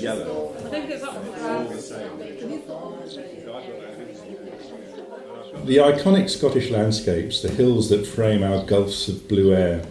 Yellow. I think it's All the same. The iconic Scottish landscapes, the hills that frame our gulfs of blue air,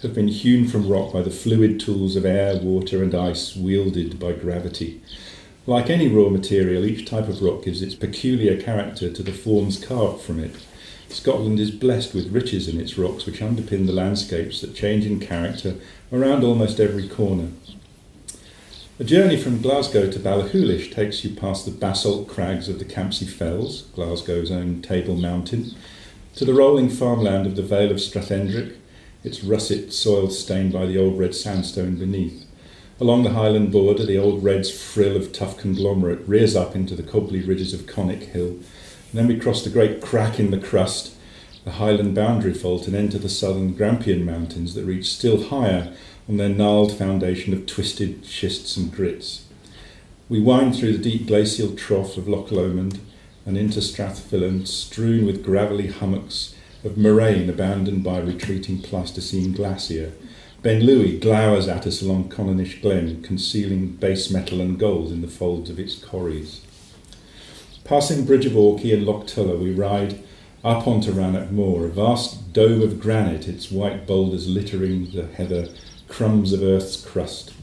have been hewn from rock by the fluid tools of air, water and ice wielded by gravity. Like any raw material, each type of rock gives its peculiar character to the forms carved from it. Scotland is blessed with riches in its rocks which underpin the landscapes that change in character around almost every corner. A journey from Glasgow to Ballachulish takes you past the basalt crags of the Campsie Fells, Glasgow's own Table Mountain, to the rolling farmland of the Vale of Strathendrick, its russet soil stained by the old red sandstone beneath. Along the highland border, the old red's frill of tough conglomerate rears up into the cobbly ridges of Connick Hill, and then we cross the great crack in the crust, the highland boundary fault, and enter the southern Grampian Mountains that reach still higher on their gnarled foundation of twisted schists and grits. We wind through the deep glacial trough of Loch Lomond and into Strathfillan, strewn with gravelly hummocks of moraine abandoned by retreating Pleistocene glacier. Ben Louis glowers at us along Cononish Glen, concealing base metal and gold in the folds of its corries. Passing Bridge of Orkney and Loch Tulla, we ride up onto Rannoch Moor, a vast dome of granite, its white boulders littering the heather, crumbs of earth's crust.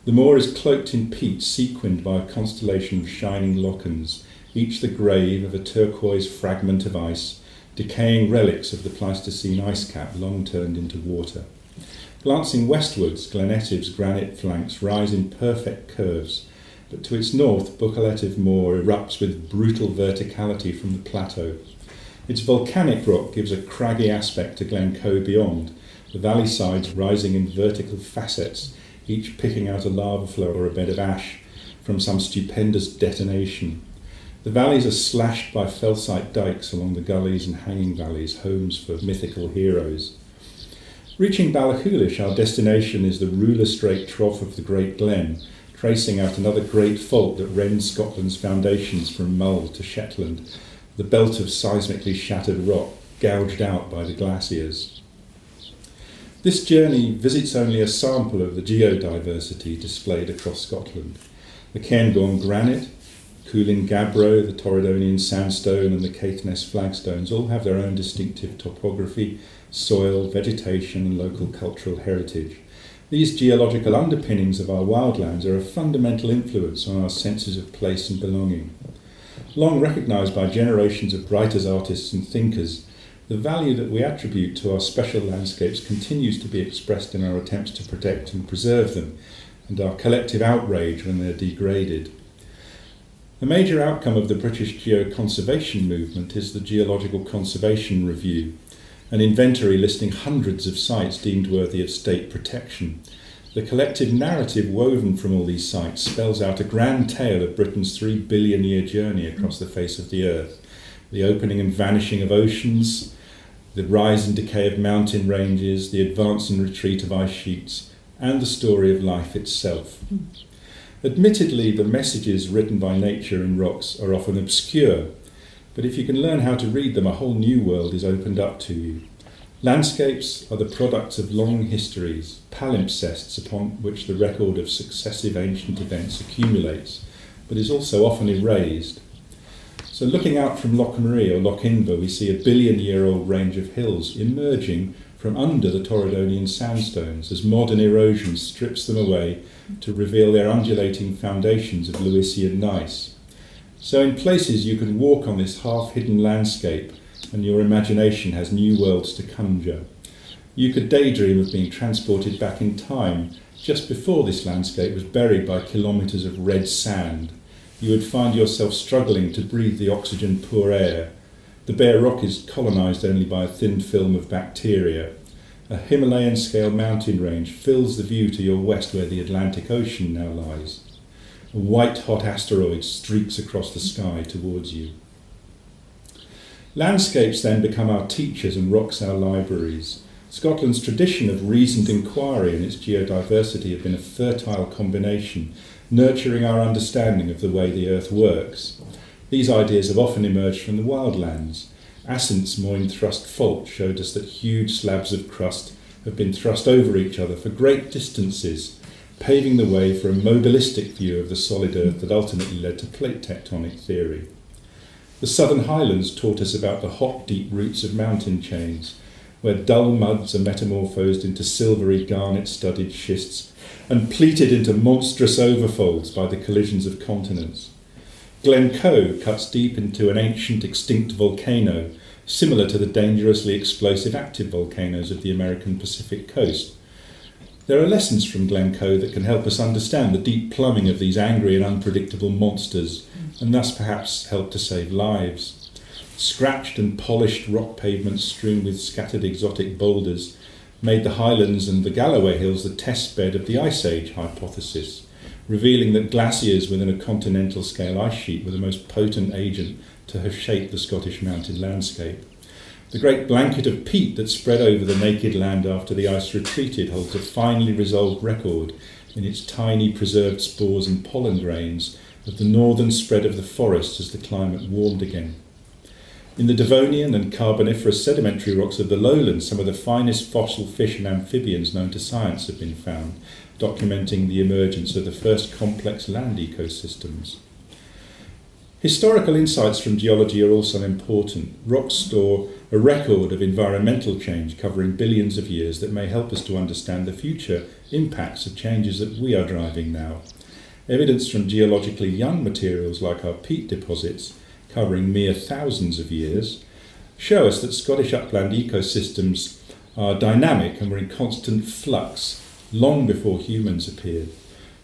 The moor is cloaked in peat, sequined by a constellation of shining lochans, each the grave of a turquoise fragment of ice, decaying relics of the Pleistocene ice cap long turned into water. Glancing westwards, Glen Etiv's granite flanks rise in perfect curves, but to its north, Buccleuch Etiv Moor erupts with brutal verticality from the plateau. Its volcanic rock gives a craggy aspect to Glencoe beyond, the valley sides rising in vertical facets, each picking out a lava flow or a bed of ash from some stupendous detonation. The valleys are slashed by felsite dikes along the gullies and hanging valleys, homes for mythical heroes. Reaching Ballachulish, our destination is the ruler-straight trough of the Great Glen, tracing out another great fault that rends Scotland's foundations from Mull to Shetland, the belt of seismically shattered rock gouged out by the glaciers. This journey visits only a sample of the geodiversity displayed across Scotland. The Cairngorm granite, Coolin Gabbro, the Torridonian sandstone and the Caithness flagstones all have their own distinctive topography, soil, vegetation and local cultural heritage. These geological underpinnings of our wildlands are a fundamental influence on our senses of place and belonging. Long recognised by generations of writers, artists and thinkers, the value that we attribute to our special landscapes continues to be expressed in our attempts to protect and preserve them, and our collective outrage when they're degraded. A major outcome of the British geoconservation movement is the Geological Conservation Review, an inventory listing hundreds of sites deemed worthy of state protection. The collective narrative woven from all these sites spells out a grand tale of Britain's 3 billion year journey across the face of the earth, the opening and vanishing of oceans, the rise and decay of mountain ranges, the advance and retreat of ice sheets, and the story of life itself. Admittedly, the messages written by nature in rocks are often obscure, but if you can learn how to read them, a whole new world is opened up to you. Landscapes are the products of long histories, palimpsests upon which the record of successive ancient events accumulates, but is also often erased. So looking out from Loch Marie or Loch Inver, we see a billion-year-old range of hills emerging from under the Torridonian sandstones as modern erosion strips them away to reveal their undulating foundations of Lewisian gneiss. So in places you can walk on this half-hidden landscape and your imagination has new worlds to conjure. You could daydream of being transported back in time just before this landscape was buried by kilometres of red sand. You would find yourself struggling to breathe the oxygen-poor air. The bare rock is colonised only by a thin film of bacteria. A Himalayan-scale mountain range fills the view to your west where the Atlantic Ocean now lies. A white-hot asteroid streaks across the sky towards you. Landscapes then become our teachers and rocks our libraries. Scotland's tradition of reasoned inquiry and its geodiversity have been a fertile combination, nurturing our understanding of the way the earth works. These ideas have often emerged from the wildlands. Ascent's Moyne Thrust Fault showed us that huge slabs of crust have been thrust over each other for great distances, paving the way for a mobilistic view of the solid Earth that ultimately led to plate tectonic theory. The Southern Highlands taught us about the hot, deep roots of mountain chains, where dull muds are metamorphosed into silvery garnet-studded schists and pleated into monstrous overfolds by the collisions of continents. Glencoe cuts deep into an ancient extinct volcano, similar to the dangerously explosive active volcanoes of the American Pacific coast. There are lessons from Glencoe that can help us understand the deep plumbing of these angry and unpredictable monsters, and thus perhaps help to save lives. Scratched and polished rock pavements strewn with scattered exotic boulders made the Highlands and the Galloway Hills the test bed of the Ice Age hypothesis, revealing that glaciers within a continental scale ice sheet were the most potent agent to have shaped the Scottish mountain landscape. The great blanket of peat that spread over the naked land after the ice retreated holds a finely resolved record in its tiny preserved spores and pollen grains of the northern spread of the forest as the climate warmed again. In the Devonian and Carboniferous sedimentary rocks of the lowlands, some of the finest fossil fish and amphibians known to science have been found, documenting the emergence of the first complex land ecosystems. Historical insights from geology are also important. Rocks store a record of environmental change covering billions of years that may help us to understand the future impacts of changes that we are driving now. Evidence from geologically young materials like our peat deposits, covering mere thousands of years, show us that Scottish upland ecosystems are dynamic and were in constant flux long before humans appeared.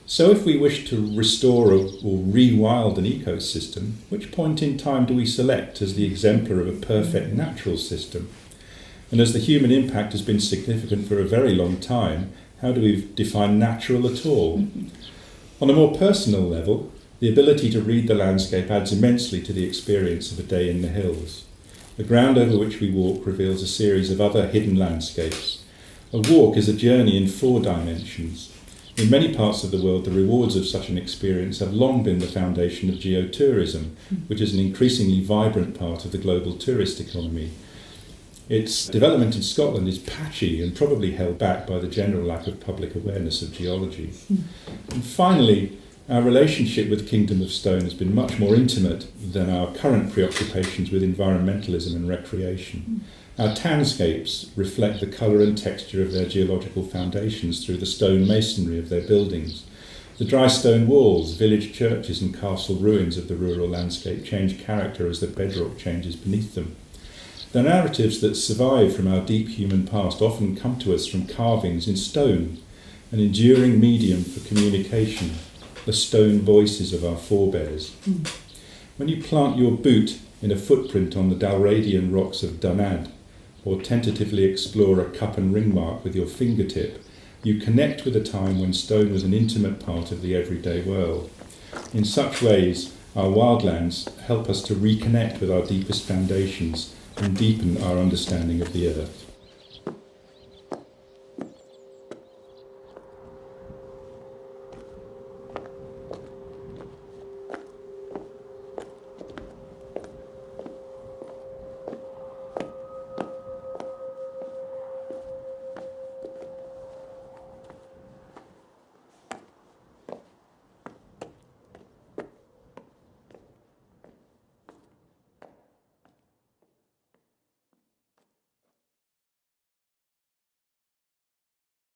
So if we wish to restore or rewild an ecosystem, which point in time do we select as the exemplar of a perfect natural system? And as the human impact has been significant for a very long time, how do we define natural at all? On a more personal level, the ability to read the landscape adds immensely to the experience of a day in the hills. The ground over which we walk reveals a series of other hidden landscapes. A walk is a journey in 4 dimensions. In many parts of the world, the rewards of such an experience have long been the foundation of geotourism, which is an increasingly vibrant part of the global tourist economy. Its development in Scotland is patchy and probably held back by the general lack of public awareness of geology. And finally, our relationship with the Kingdom of Stone has been much more intimate than our current preoccupations with environmentalism and recreation. Our townscapes reflect the colour and texture of their geological foundations through the stone masonry of their buildings. The dry stone walls, village churches and castle ruins of the rural landscape change character as the bedrock changes beneath them. The narratives that survive from our deep human past often come to us from carvings in stone, an enduring medium for communication, the stone voices of our forebears. When you plant your boot in a footprint on the Dalradian rocks of Dunad, or tentatively explore a cup and ring mark with your fingertip, you connect with a time when stone was an intimate part of the everyday world. In such ways, our wildlands help us to reconnect with our deepest foundations and deepen our understanding of the earth.